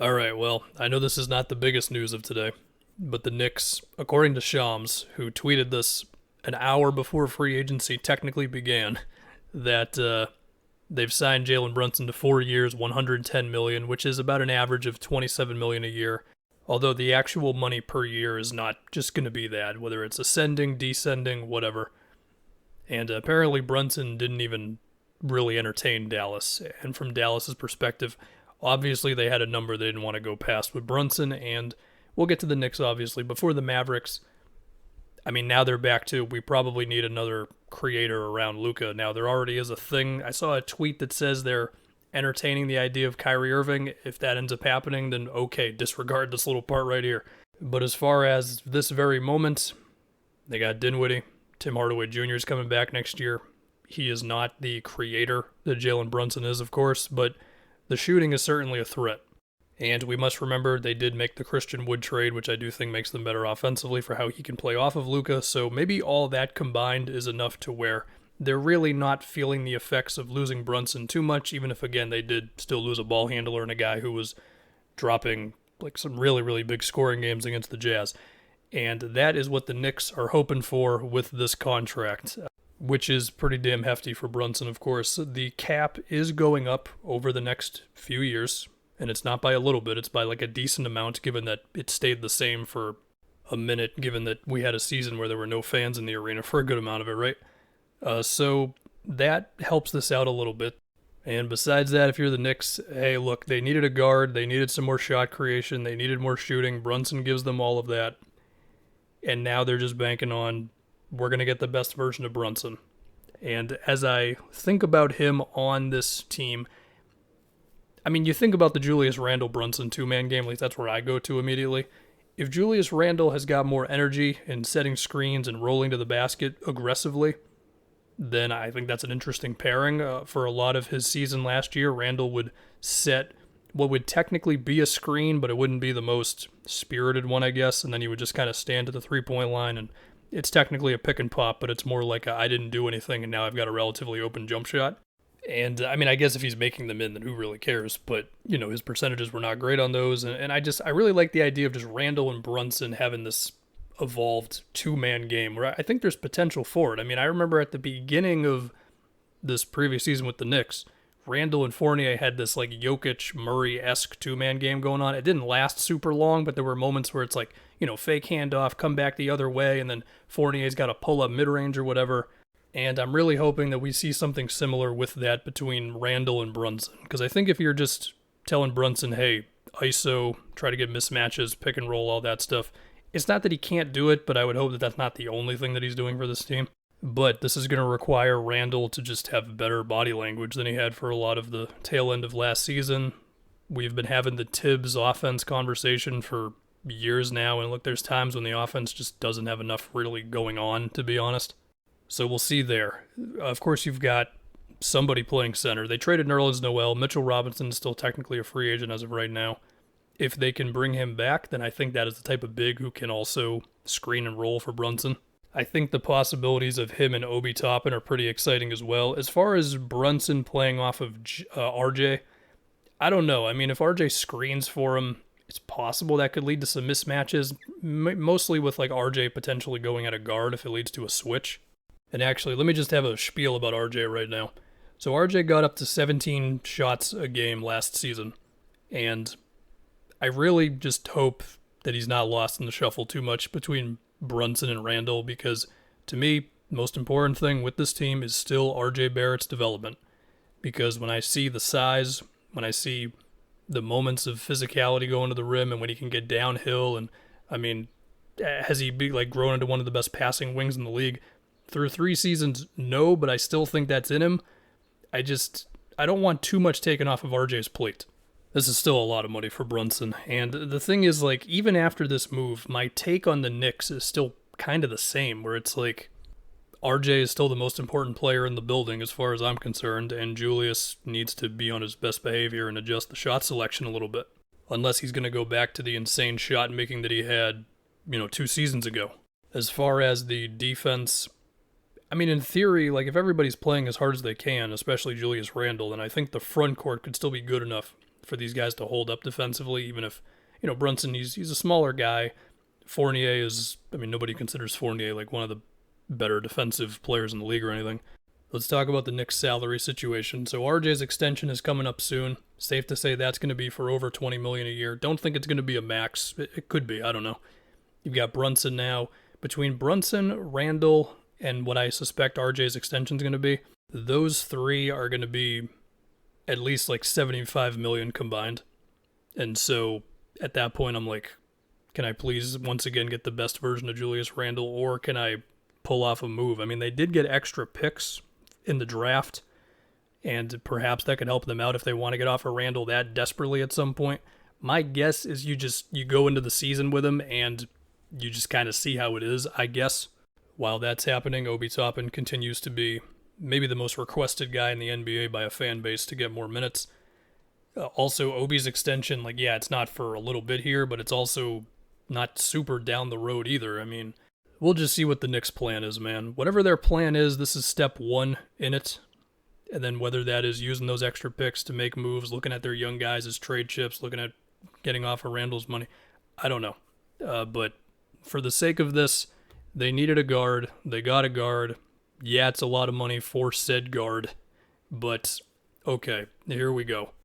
All right, well, I know this is not the biggest news of today, but the Knicks, according to Shams, who tweeted this an hour before free agency technically began, that they've signed Jalen Brunson to 4 years, 110 million, which is about an average of 27 million a year. Although the actual money per year is not just going to be that, whether it's ascending, descending, whatever. And apparently Brunson didn't even really entertain Dallas. And from Dallas's perspective, obviously they had a number they didn't want to go past with Brunson, and we'll get to the Knicks obviously. Before the Mavericks, I mean, now they're back to we probably need another creator around Luka. Now there already is a thing. I saw a tweet that says they're entertaining the idea of Kyrie Irving. If that ends up happening, then okay, disregard this little part right here. But as far as this very moment, they got Dinwiddie. Tim Hardaway Jr. is coming back next year. He is not the creator that Jalen Brunson is, of course, but the shooting is certainly a threat. And we must remember they did make the Christian Wood trade, which I do think makes them better offensively for how he can play off of Luka. So maybe all that combined is enough to where they're really not feeling the effects of losing Brunson too much, even if, again, they did still lose a ball handler and a guy who was dropping like some really, really big scoring games against the Jazz. And that is what the Knicks are hoping for with this contract, which is pretty damn hefty for Brunson, of course. The cap is going up over the next few years, and it's not by a little bit. It's by like a decent amount, given that it stayed the same for a minute, given that we had a season where there were no fans in the arena for a good amount of it, right? So that helps this out a little bit. And besides that, if you're the Knicks, hey, look, they needed a guard. They needed some more shot creation. They needed more shooting. Brunson gives them all of that. And now they're just banking on we're going to get the best version of Brunson. And as I think about him on this team, I mean, you think about the Julius Randle Brunson two-man game, at least that's where I go to immediately. If Julius Randle has got more energy in setting screens and rolling to the basket aggressively, then I think that's an interesting pairing. For a lot of his season last year, Randle would set what would technically be a screen, but it wouldn't be the most spirited one, I guess, and then he would just kind of stand at the three-point line, and it's technically a pick and pop, but it's more like I didn't do anything, and now I've got a relatively open jump shot. And, I mean, I guess if he's making them in, then who really cares? But, you know, his percentages were not great on those, and I really like the idea of just Randle and Brunson having this evolved two-man game, where I think there's potential for it. I mean, I remember at the beginning of this previous season with the Knicks, Randle and Fournier had this like Jokic Murray-esque two-man game going on. It didn't last super long, but there were moments where it's like, you know, fake handoff, come back the other way, and then Fournier's got a pull-up mid-range or whatever. And I'm really hoping that we see something similar with that between Randle and Brunson. Because I think if you're just telling Brunson, hey, ISO, try to get mismatches, pick and roll, all that stuff, it's not that he can't do it, but I would hope that that's not the only thing that he's doing for this team. But this is going to require Randle to just have better body language than he had for a lot of the tail end of last season. We've been having the Tibbs offense conversation for years now, and look, there's times when the offense just doesn't have enough really going on, to be honest. So we'll see there. Of course, you've got somebody playing center. They traded Nerlens Noel. Mitchell Robinson is still technically a free agent as of right now. If they can bring him back, then I think that is the type of big who can also screen and roll for Brunson. I think the possibilities of him and Obi Toppin are pretty exciting as well. As far as Brunson playing off of RJ, I don't know. I mean, if RJ screens for him, it's possible that could lead to some mismatches, mostly with like RJ potentially going at a guard if it leads to a switch. And actually, let me just have a spiel about RJ right now. So RJ got up to 17 shots a game last season, and I really just hope that he's not lost in the shuffle too much between Brunson and Randle, because to me, the most important thing with this team is still RJ Barrett's development. Because when I see the size, when I see the moments of physicality going to the rim and when he can get downhill, and I mean, has he grown into one of the best passing wings in the league? Through 3 seasons, no, but I still think that's in him. I don't want too much taken off of RJ's plate. This is still a lot of money for Brunson. And the thing is, like, even after this move, my take on the Knicks is still kind of the same, where it's like RJ is still the most important player in the building as far as I'm concerned, and Julius needs to be on his best behavior and adjust the shot selection a little bit. Unless he's going to go back to the insane shot making that he had, 2 seasons ago. As far as the defense, I mean, in theory, like, if everybody's playing as hard as they can, especially Julius Randle, then I think the front court could still be good enough for these guys to hold up defensively, even if, Brunson, he's a smaller guy. Fournier is, nobody considers Fournier like one of the better defensive players in the league or anything. Let's talk about the Knicks salary situation. So RJ's extension is coming up soon. Safe to say that's going to be for over $20 million a year. Don't think it's going to be a max. It could be. I don't know. You've got Brunson now. Between Brunson, Randall, and what I suspect RJ's extension is going to be, those three are going to be at least like $75 million combined. And so at that point, I'm like, can I please once again get the best version of Julius Randle, or can I pull off a move? They did get extra picks in the draft, and perhaps that could help them out if they want to get off of Randle that desperately at some point. My guess is you go into the season with him and you just kind of see how it is, I guess. While that's happening, Obi Toppin continues to be maybe the most requested guy in the NBA by a fan base to get more minutes. Also, Obi's extension, it's not for a little bit here, but it's also not super down the road either. We'll just see what the Knicks' plan is, man. Whatever their plan is, this is step one in it. And then whether that is using those extra picks to make moves, looking at their young guys as trade chips, looking at getting off of Randall's money, I don't know. But for the sake of this, they needed a guard. They got a guard. Yeah, it's a lot of money for said guard. But, okay, here we go.